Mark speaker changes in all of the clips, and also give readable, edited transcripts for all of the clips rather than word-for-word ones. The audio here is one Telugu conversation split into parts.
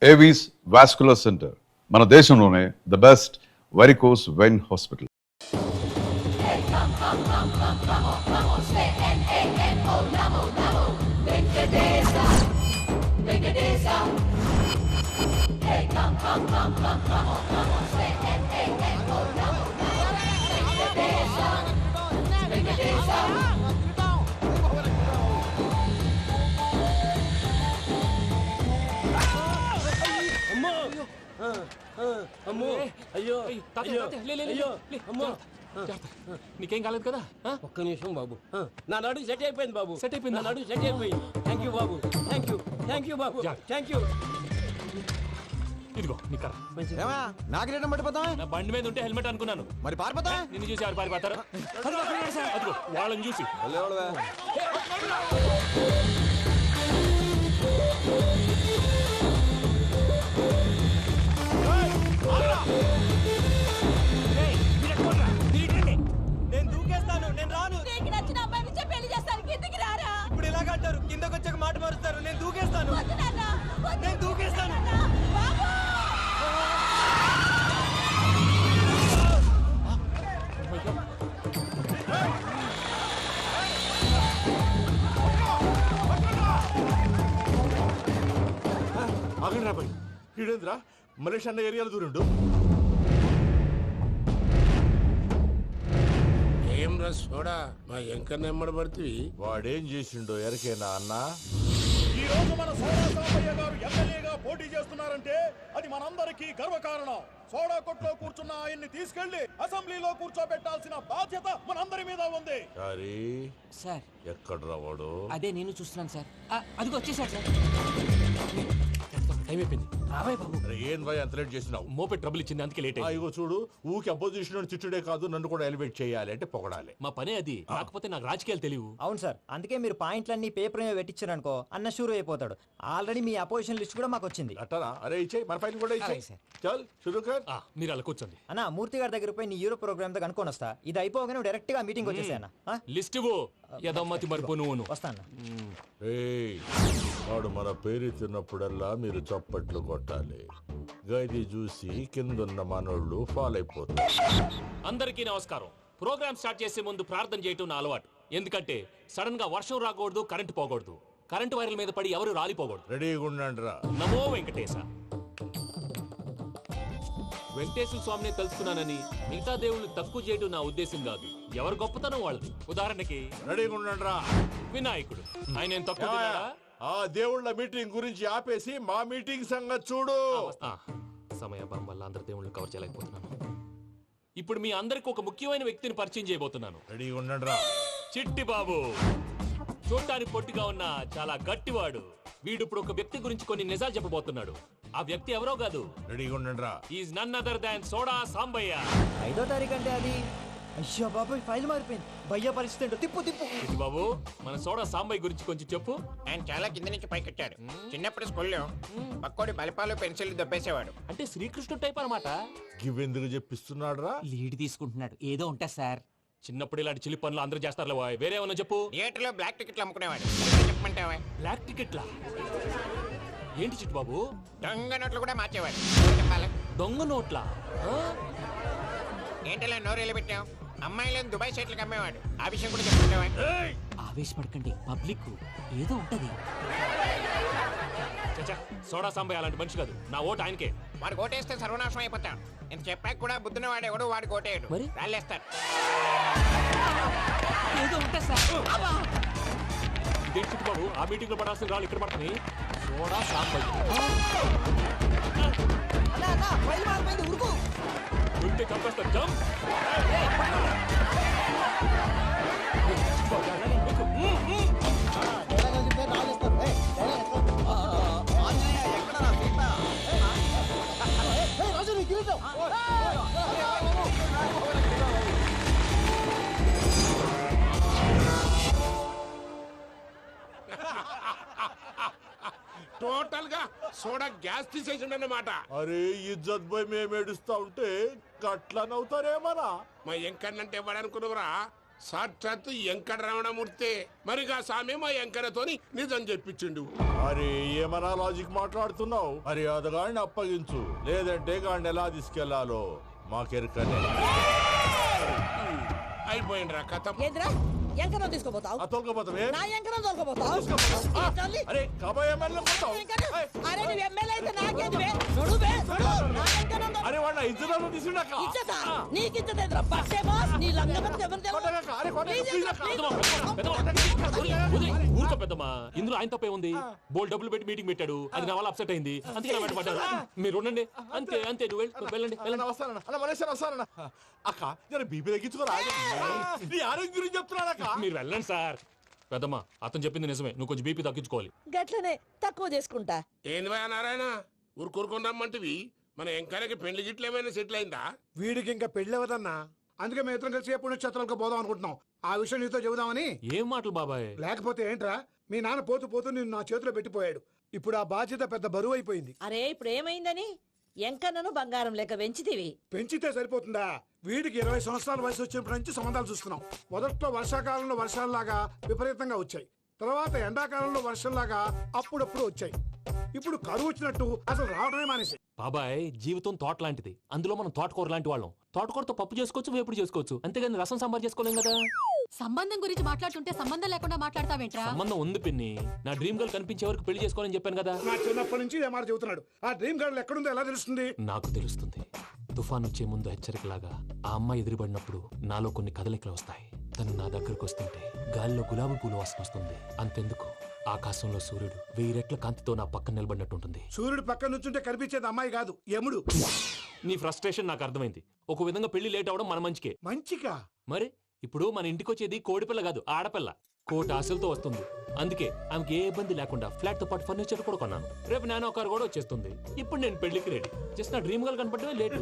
Speaker 1: ఏవీస్ వాస్కులర్ సెంటర్ మన దేశంలోనే the best varicose vein hospital.
Speaker 2: అమ్మో అయ్యో
Speaker 3: నీకేం కాలేదు కదా?
Speaker 2: ఒక్క నిమిషం బాబు, నా నడు సెట్ అయిపోయింది బాబు. సెట్ అయిపోయింది, నా నడు సెట్ అయిపోయింది. Thank you Babu, thank you, thank you Babu, thank you.
Speaker 3: ఇదిగో నీ కర్ర.
Speaker 4: నాగరేటం పడిపోతా.
Speaker 3: నా బండి మీద ఉంటే హెల్మెట్ అనుకున్నాను.
Speaker 4: మరి పారిపోతా.
Speaker 3: నిన్ను చూసి ఎవరు పారిపోతారు? అదిగో వాళ్ళని చూసి.
Speaker 5: నేను దూకేస్తాను, నేను రాను.
Speaker 6: నీకు నచ్చిన అబ్బాయి నుంచే పెళ్లి చేస్తాను, కిందకి రారా.
Speaker 5: ఇప్పుడు ఇలాగంటారు, కిందకి వచ్చాక మాట మారుస్తారు. నేను దూకేస్తాను,
Speaker 6: వద్దు నాన్న, వద్దు.
Speaker 5: నేను దూకేస్తాను.
Speaker 6: బాబు!
Speaker 7: ఆగండి రాబాయ్, ఈడేంద్రా మలేషియా అన్న ఏరియాలో దూరిండు.
Speaker 8: ఏం రస్ చూడా మా ఎంకన్న ఎమ్మడబడుతుంది.
Speaker 7: వాడేం చేసిండో ఎరకేనా అన్న? ఈ రోజు మన సోడా సాంబయ్య గారు ఎమ్మెల్యేగా పోటీ చేస్తున్నారంటే అది మనందరికీ గర్వకారణం. సోడా కొట్లో కూర్చున్న ఆయన్ని తీసుకెళ్లి అసెంబ్లీలో కూర్చోబెట్టాల్సిన బాధ్యత మనందరి మీద ఉంది.
Speaker 2: సార్
Speaker 7: ఎక్కడ రావాడు?
Speaker 2: అదే నేను చూస్తున్నాను సార్. అదిగో వచ్చేసాడు సార్.
Speaker 3: టైం అయిపోయింది. రాబాయ్ బాబు.
Speaker 7: ఏం భయ అంత లేట్ చేసినావు?
Speaker 3: మోపే ట్రబుల్ ఇచ్చింది, అందుకే లేట్ అయింది.
Speaker 7: ఇగో చూడు, ఊకి అపోజిషన్ తిట్టుడే కాదు, నన్ను కూడా ఎలివేట్ చేయాలి అంటే పొగడాలి.
Speaker 3: మా పనే అది. కాకపోతే నాకు రాజకీయాలు తెలియవు.
Speaker 4: అవును సార్, అందుకే మీరు పాయింట్లన్నీ పేపర్ మీద పెట్టించారనుకో అన్న షూర్ అయిపోతాడు. ఆల్రెడీ మీ అపోజిషన్ లిస్ట్ కూడా మాకు వచ్చింది.
Speaker 7: అట్టనా? అరే ఇచ్చే, మన ఫైల్ కూడా ఇచ్చే.
Speaker 4: సార్.
Speaker 7: చల్ షురూ కర్.
Speaker 3: మీరు అలా కూర్చోండి.
Speaker 4: అన్న మూర్తి గారి దగ్గర పోయి నీ యూరో ప్రోగ్రామ్ తో కనుక్కొని వస్తా. ఇది అయిపోగానే డైరెక్ట్ గా మీటింగ్ వచ్చేసాను.
Speaker 3: లిస్ట్ ఇవ్వు. యదమ్మతి మరిపో నువ్వును.
Speaker 4: వస్తాను.
Speaker 7: వాడు మన పేరు తిన్నప్పుడల్లా మీరు చప్పట్లు కొట్టాలి. గది చూసి కిందున్న మనోళ్ళు ఫాలో అయిపోతారు.
Speaker 3: అందరికీ నమస్కారం. ప్రోగ్రామ్ స్టార్ట్ చేసే ముందు ప్రార్థన చేయటం నా అలవాటు. ఎందుకంటే సడన్ గా వర్షం రాకూడదు, కరెంటు పోకూడదు, కరెంటు వైర్ల మీద పడి ఎవరు రాలిపోకూడదు.
Speaker 7: రెడీగా ఉండండి రా.
Speaker 3: నమో వెంకటేశ. వెంకటేశ్వర స్వామిని తెలుసుకున్నానని మిగతా దేవుళ్ళు తక్కువ చేయడం నా ఉద్దేశం కాదు. ఎవరు గొప్పతనం వాళ్ళది. ఉదాహరణకి
Speaker 7: రెడీగా ఉండండి రా.
Speaker 3: వినాయకుడు, ఆయన ఏం తక్కువ తిన్నాడా?
Speaker 7: ఆ దేవుళ్ళ మీటింగ్ గురించి ఆపేసి మా మీటింగ్ సంగతి చూడు.
Speaker 3: సమయాభావం వల్ల అందరి దేవుళ్ళని కవర్ చేయలేకపోతున్నాను. ఇప్పుడు మీ అందరికి ఒక ముఖ్యమైన వ్యక్తిని పరిచయం చేయబోతున్నాను.
Speaker 7: రెడీగా ఉండండి రా.
Speaker 3: చిట్టి బాబు. చూడ్డానికి పొట్టిగా ఉన్న చాలా గట్టివాడు. వీడు ఇప్పుడు ఒక వ్యక్తి గురించి కొన్ని నిజాలు చెప్పబోతున్నాడు. ఆ వ్యక్తి ఎవరో కాదు.
Speaker 7: రెడీగా ఉండండి రా.
Speaker 3: Is none other than soda Sambaiah.
Speaker 4: 5వ తారీఖు అంటే అది. అయ్యో బాబాయ్, ఫైల్ మారిపోయింది. భయ్య పరిస్థితి ఏంటో తిప్పు తిప్పు.
Speaker 3: చిట్టి బాబు, మన సోడా సాంబయ్య గురించి కొంచెం చెప్పు.
Speaker 8: ఆయన చాలా కింద నుంచి పైకెట్టాడు. చిన్నప్పుడు స్కూల్లో పక్కోడి బలిపాలు పెన్సిల్ దొబ్బేసేవాడు.
Speaker 3: అంటే శ్రీకృష్ణుడు టైప్ అనమాట.
Speaker 7: గివెందుకు చెప్పిస్తున్నాడు రా?
Speaker 2: లీడ్ తీసుకుంటున్నాడు, ఏదో ఉంటా సార్.
Speaker 3: చిన్నప్పుడు ఇలాంటి చిలి పనులు అందరూ చేస్తారు. వేరే ఏమన్నా చెప్పు.
Speaker 8: థియేటర్లో బ్లాక్ టికెట్లు అమ్ముకునేవాడు. చెప్పమంటావా?
Speaker 3: బ్లాక్ టికెట్లా? ఏంటి చిట్టు బాబు?
Speaker 8: దొంగ నోట్లు కూడా మార్చేవాడు. చెప్పాలి.
Speaker 3: దొంగ నోట్లా?
Speaker 8: ఏంటలా నోరేళ్ళు పెట్టావు? అమ్మాయిలను దుబాయ్ షర్ట్లకు అమ్మేవాడు. ఆ విషయం కూడా చెప్పమంటావా?
Speaker 2: ఆవేశపడకండి, పబ్లిక్ ఏదో ఉంటది.
Speaker 3: సోడా సాంబయ్య అలాంటి మనిషి కాదు. నా ఓటు ఆయనకే.
Speaker 8: వాడు ఓటేస్తే సర్వనాశనం అయిపోతాడు. ఇంత చెప్పాక కూడా బుద్ధిన వాడు ఎవడు వాడికి ఓటేయడు.
Speaker 2: మరి?
Speaker 8: రాళ్ళేస్తాడు.
Speaker 2: ఏదో ఉంటా సార్.
Speaker 3: ఇదే చిట్టు బాబు, ఆ మీటింగ్ లో పడాల్సిన రాళ్ళు ఇక్కడ పడుతుంది. సోడా సాంబయ్య ఉంటే చంపేస్తారు. జంప్.
Speaker 8: టోటల్ గా సోడా గ్యాస్ తీసేసిండన్నమాట.
Speaker 7: అరే ఇజ్జత్ పోయి మేము ఏడుస్తా ఉంటే గట్లా నవ్వుతారేమరా?
Speaker 8: మా ఎంకన్నంటే ఎవడనుకున్నావురా?
Speaker 9: సాక్షాత్తు వెంకట రమణమూర్తి మరిగా సామె మా వెంకటతోని నిజం చెప్పించిండు.
Speaker 7: అరే ఏమన్నా లాజిక్ మాట్లాడుతున్నావు? మరి అదగాడిని అప్పగించు, లేదంటే గాడిని ఎలా తీసుకెళ్లాలో మాకెరకనే.
Speaker 9: అయిపోయిండ్రా కథ.
Speaker 6: ఏంద్రా ఎంకరం తీసుకోపోతావు?
Speaker 7: తొలకపోతావే?
Speaker 6: నా ఎంకరం తోలుకోపోతావు?
Speaker 7: అరే కబాయ్ ఎమ్మెల్యే పోతావు.
Speaker 6: అరే నువ్వు ఎమ్మెల్యే అయితే నాకేంది బే? నడువే, నడు. నా ఎంకరం తోలు-
Speaker 7: అరే వాడు ఇద్దరు తీసుకున్నాక
Speaker 6: ఇచ్చేదా? నీకు ఇచ్చేదేంద్రా? బస్సే బాస్, నీ లంగమతి ఎవరు తెలుసు?
Speaker 3: ఊరుకో పెద్దమ్మా, ఇందులో ఆయన తప్పే ఉంది. బోల్ డబ్బులు పెట్టి మీటింగ్ పెట్టాడు, అది నా వల్ల అప్సెట్ అయింది, అందుకే నా వెంట పడ్డారు. మీరు ఉండండి, అంతే అంతే. నువ్వు వెళ్ళండి వెళ్ళండి.
Speaker 7: వస్తానన్న అన్న మలేశ్వర వస్తానన్న. అక్క జర బీపీ తగ్గించుకోరా. నీ ఆరోగ్యం గురించి చెప్తున్నాను అక్క.
Speaker 3: మీరు వెళ్ళండి సార్. పెద్దమ్మా, అతను చెప్పింది నిజమే, నువ్వు కొంచెం బీపీ తగ్గించుకోవాలి.
Speaker 6: గట్లనే తక్కువ చేసుకుంటా.
Speaker 9: ఏంది భయ నారాయణ ఊరుకూరుకొని రమ్మంటివి? మన వెంకన్నకి పెళ్లి గిట్లు ఏమైనా సెటిల్ అయిందా?
Speaker 10: వీడికి ఇంకా పెళ్ళవదన్నా, అందుకే మేము ఇద్దరం కలిసి పుణ్యక్షేత్రాలకు పోదాం అనుకుంటున్నాం. ఆ విషయం నీతో చెబుదామని.
Speaker 3: ఏం మాటలు బాబాయ్?
Speaker 10: లేకపోతే ఏంట్రా, మీ నాన్న పోతూ పోతూ నిన్ను నా చేతిలో పెట్టిపోయాడు. ఇప్పుడు ఆ బాధ్యత పెద్ద బరువు అయిపోయింది.
Speaker 6: అరే ఇప్పుడు ఏమైందని? ఎంకన్నను బంగారం లెక్క పెంచితివి.
Speaker 10: పెంచితే సరిపోతుందా? వీడికి 20 సంవత్సరాల వయసు వచ్చినప్పటి నుంచి సంబంధాలు చూస్తున్నాం. మొదట్లో వర్షాకాలంలో వర్షాలలాగా విపరీతంగా వచ్చాయి, తర్వాత ఎండాకాలంలో వర్షంలాగా అప్పుడప్పుడు వచ్చాయి. ఇప్పుడు కరువు వచ్చినట్టు అసలు రావడమే మానేసి.
Speaker 3: బాబాయ్, జీవితం తోట లాంటిది, అందులో మనం తోటకూర లాంటి వాళ్ళం. తోటకూరతో పప్పు చేసుకోవచ్చు, వేపుడు చేసుకోవచ్చు, అంతేగాని రసం సాంబార్ చేసుకోలేం కదా.
Speaker 6: సంబంధం గురించి మాట్లాడుతుంటే సంబంధం లేకుండా మాట్లాడతావేంట్రా?
Speaker 3: సంబంధం ఉంది పిన్ని. నా డ్రీమ్ గర్ల్ కనిపించే వరకు పెళ్లి చేసుకోవాలని చెప్పాను కదా.
Speaker 10: నా చిన్నప్పటి నుంచి ఏ మాట చెబుతున్నాడు. ఆ డ్రీమ్ గర్ల్ ఎక్కడుందో ఎలా తెలుస్తుంది?
Speaker 3: నాకు తెలుస్తుంది. తుఫాన్ వచ్చే ముందు హెచ్చరికలాగా ఆ అమ్మాయి ఎదురుపడినప్పుడు నాలో కొన్ని కదలికలు వస్తాయి. తను నా దగ్గరకు వస్తుంటే గాలిలో గులాబీ పూలు వాసన వస్తుంది. అంతెందుకు, ఆకాశంలో సూర్యుడు 1000 రెట్ల కాంతితో నా పక్కన నిలబడినట్టు ఉంటుంది.
Speaker 10: సూర్యుడు పక్కన నుంచుంటే కనిపించేది అమ్మాయి కాదు, యముడు.
Speaker 3: నీ ఫ్రస్ట్రేషన్ నాకు అర్థమైంది. ఒక విధంగా పెళ్లి లేట్ అవడం మన మంచికే.
Speaker 10: మంచిగా?
Speaker 3: మరి ఇప్పుడు మన ఇంటికి వచ్చేది కోడిపిల్ల కాదు, ఆడపిల్ల. కోటి ఆశలతో వస్తుంది. అందుకే ఆమెకి ఏ ఇబ్బంది లేకుండా ఫ్లాట్ తో పాటు ఫర్నిచర్ కూడా కొన్నాను. రేపు నానో కారు కూడా వచ్చేస్తుంది. ఇప్పుడు నేను పెళ్లికి రెడీ. జస్ట్ నా డ్రీమ్ గర్ల్ కనపడమే లేటు.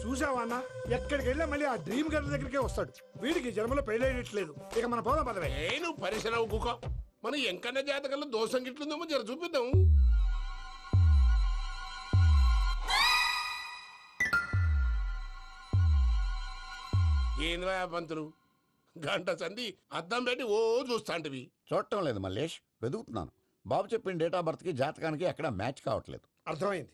Speaker 10: చూసావా అన్న, ఎక్కడికి వెళ్ళా మళ్ళీ ఆ డ్రీమ్ గర్ల్ దగ్గరికే వస్తాడు. వీడికి జన్మలో పెళ్ళేయట్లేదు. ఇక మన పోదాం పదవే.
Speaker 9: నువ్వు పరిశ్రమ కుక. మన వెంకన్న జాతకంలో దోషం గిట్లుందేమో జర చూపిద్దాం. ఏంది పంతులు, గంట సంధి అద్దం పెట్టి ఓ చూస్తాంటివి.
Speaker 11: చూడటం లేదు మల్లేష్, వెతుకుతున్నాను. బాబు చెప్పిన డేట్ ఆఫ్ బర్త్ కి జాతకానికి ఎక్కడ మ్యాచ్ కావట్లేదు.
Speaker 10: అర్థమైంది.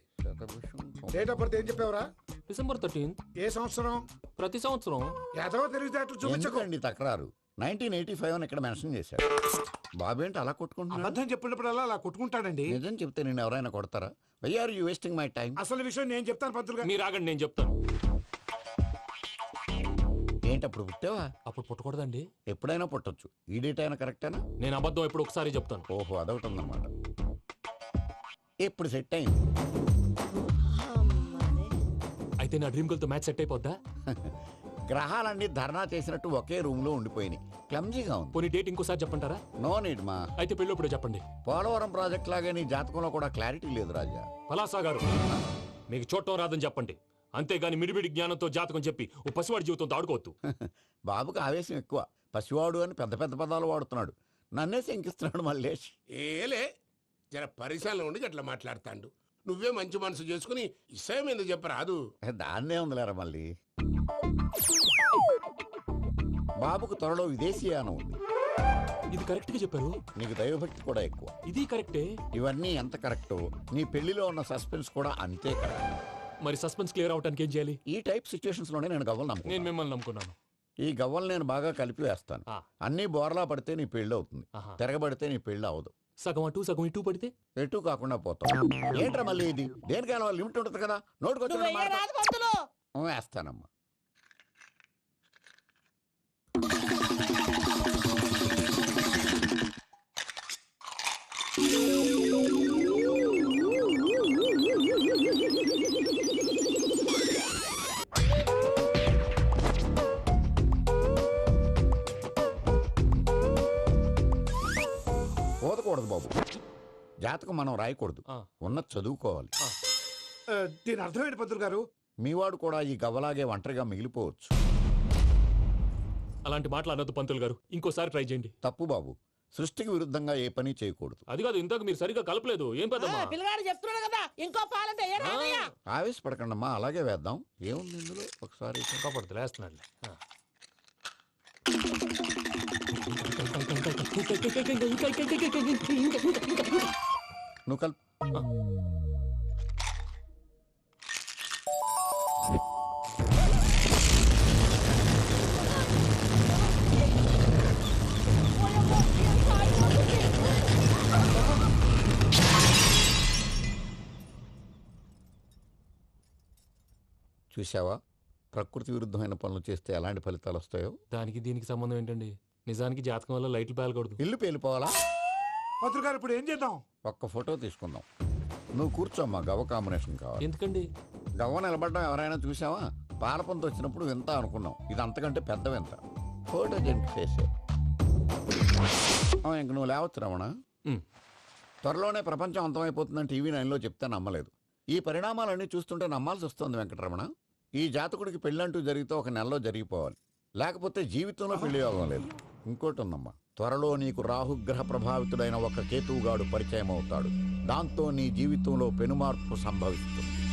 Speaker 10: డేట్ ఆఫ్ బర్త్ ఏం చెప్పావురా?
Speaker 3: December 13th.
Speaker 10: ఏ సంవత్సరం?
Speaker 3: ప్రతి సంవత్సరం.
Speaker 10: ఎదవ తెలివితేటలు చూపించకండి.
Speaker 11: ఎందుకండి తక్రారు? 1985 అని ఇక్కడ మెన్షన్ చేశారు. బాబు ఏంటి అలా కొట్టుకుంటున్నాడు?
Speaker 10: అబద్ధం చెప్పినప్పుడల్లా అలా కొట్టుకుంటాడండి.
Speaker 11: నిజం చెప్తే నేను ఎవరైనా కొడతారా? Why are you wasting my time?
Speaker 10: అసలు విషయం నేను చెప్తాను పంతులు గారు.
Speaker 3: మీరు ఆగండి, నేను చెప్తాను.
Speaker 11: ఏంటి అప్పుడు పుట్టావా?
Speaker 3: అప్పుడు పుట్టకూడదండి.
Speaker 11: ఎప్పుడైనా పుట్టొచ్చు. ఈ డేట్ అయినా కరెక్టేనా?
Speaker 3: నేను అబద్ధం ఎప్పుడు ఒకసారి చెప్తాను.
Speaker 11: ఓహో, అదొకటి ఉందన్నమాట. ఇప్పుడు సెట్ అయింది.
Speaker 3: అయితే నా డ్రీమ్ గర్ల్ తో మ్యాచ్ సెట్ అయిపోద్దా?
Speaker 11: గ్రహాలన్నీ ధర్నా చేసినట్టు ఒకే రూమ్ లో ఉండిపోయినాయి. క్లమ్జీగా ఉంది.
Speaker 3: పోనీ డేట్ ఇంకోసారి చెప్పంటారా?
Speaker 11: నో నీడ్ మా.
Speaker 3: అయితే పెళ్ళప్పుడు చెప్పండి.
Speaker 11: పోలవరం ప్రాజెక్ట్ లాగే నీ జాతకంలో కూడా క్లారిటీ లేదు రాజా.
Speaker 3: పలాసా గారు, మీకు చూడటం రాదని చెప్పండి, అంతేగాని మిడిమిడి జ్ఞానంతో జాతకం చెప్పి ఓ పసివాడి జీవితంతో ఆడుకోవద్దు.
Speaker 11: బాబుకి ఆవేశం ఎక్కువ. పసివాడు అని పెద్ద పెద్ద పదాలు వాడుతున్నాడు. నన్నే శంకిస్తున్నాడు మల్లేష్.
Speaker 9: ఏలే జర పరిశ్రమలో ఉండి అట్లా మాట్లాడతాండు. నువ్వే మంచి మనసు చేసుకుని ఇష్టం ఎందుకు చెప్పరాదు?
Speaker 11: దాన్నే ఉందిలేరా మళ్ళీ. బాబుకు త్వరలో విదేశీయానం ఉంది.
Speaker 3: ఇది కరెక్ట్ గా చెప్పారు.
Speaker 11: నీకు దైవభక్తి కూడా ఎక్కువ.
Speaker 3: ఇది కరెక్టే.
Speaker 11: ఇవన్నీ ఎంత కరెక్టో నీ పెళ్లిలో ఉన్న సస్పెన్స్ కూడా అంతే కరెక్ట్.
Speaker 3: మరి సస్పెన్స్ క్లియర్ అవడానికి ఏం చేయాలి?
Speaker 11: ఈ టైప్ సిచ్యువేషన్స్ లోనే నేను గవ్వలు
Speaker 3: నేను
Speaker 11: నమ్ముకున్నాను.
Speaker 3: మిమ్మల్ని నమ్ముకున్నాను.
Speaker 11: ఈ గవ్వలు నేను బాగా కలిపి వేస్తాను. అన్ని బోర్లా పడితే నీ పెళ్లి అవుతుంది, తిరగబడితే నీ పెళ్లి అవదు.
Speaker 3: సగం అటు సగం ఇటు పడితే
Speaker 11: ఎటు కాకుండా పోతావు. ఏంట్రా మళ్ళీ ఇది? దేనికైనా లిమిట్ ఉంటుంది కదా. నోటుకొచ్చి వేస్తానమ్మా. పోదకూడదు బాబు. జాతకం మనం రాయకూడదు, ఉన్నది చదువుకోవాలి.
Speaker 10: దీని అర్థమైంది పంతులు గారు.
Speaker 11: మీవాడు కూడా ఈ గవ్వలాగే ఒంటరిగా మిగిలిపోవచ్చు.
Speaker 3: అలాంటి మాటలు అనొద్దు పంతులు గారు, ఇంకోసారి ట్రై చేయండి.
Speaker 11: తప్పు బాబు. సృష్టికి విరుద్ధంగా ఏ పని చేయకూడదు.
Speaker 3: అది కాదు, ఇంతకు మీరు సరిగా కలపలేదు. ఏం పెద్దమ్మా?
Speaker 6: పిల్లగాడు చెప్తున్నాడు కదా, ఇంకో పాలంటే
Speaker 11: ఆవేశపడకండమ్మా, అలాగే వేద్దాం. ఏముంది ఇందులో? ఒకసారి
Speaker 3: కాపాడుతు లేస్తున్నాడులే.
Speaker 11: నువ్వు కల్ చూసావా, ప్రకృతి విరుద్ధమైన పనులు చేస్తే ఎలాంటి ఫలితాలు వస్తాయో.
Speaker 3: దానికి దీనికి సంబంధం ఏంటండి? నిజానికి జాతకం వల్ల లైట్లు పేలకూడదు.
Speaker 11: ఇల్లు పేలిపోవాలా?
Speaker 10: మంత్రి గారు ఇప్పుడు ఏం చేద్దాం?
Speaker 11: ఒక్క ఫోటో తీసుకుందాం. నువ్వు కూర్చోమ్మా, గవ్వ కాంబినేషన్ కావాలి.
Speaker 3: ఎందుకండి?
Speaker 11: గవ్వ నిలబడడం ఎవరైనా చూసావా? పాలపంత వచ్చినప్పుడు వింత అనుకున్నాం, ఇది అంతకంటే పెద్ద వింత. ఫోటో జంక్ చేసే ఇంక నువ్వు లేవచ్చు రమణ. త్వరలోనే ప్రపంచం అంతమైపోతుందని టీవీ 9లో చెప్తే నమ్మలేదు. ఈ పరిణామాలన్నీ చూస్తుంటే నమ్మాల్సి వస్తుంది వెంకటరమణ. ఈ జాతకుడికి పెళ్ళంటూ జరిగితే ఒక నెలలో జరిగిపోవాలి, లేకపోతే జీవితంలో పెళ్లి యోగం లేదు. ఇంకోటి ఉందమ్మా, త్వరలో నీకు రాహుగ్రహ ప్రభావితుడైన ఒక కేతువుగాడు పరిచయం అవుతాడు. దాంతో నీ జీవితంలో పెనుమార్పు సంభవిస్తుంది.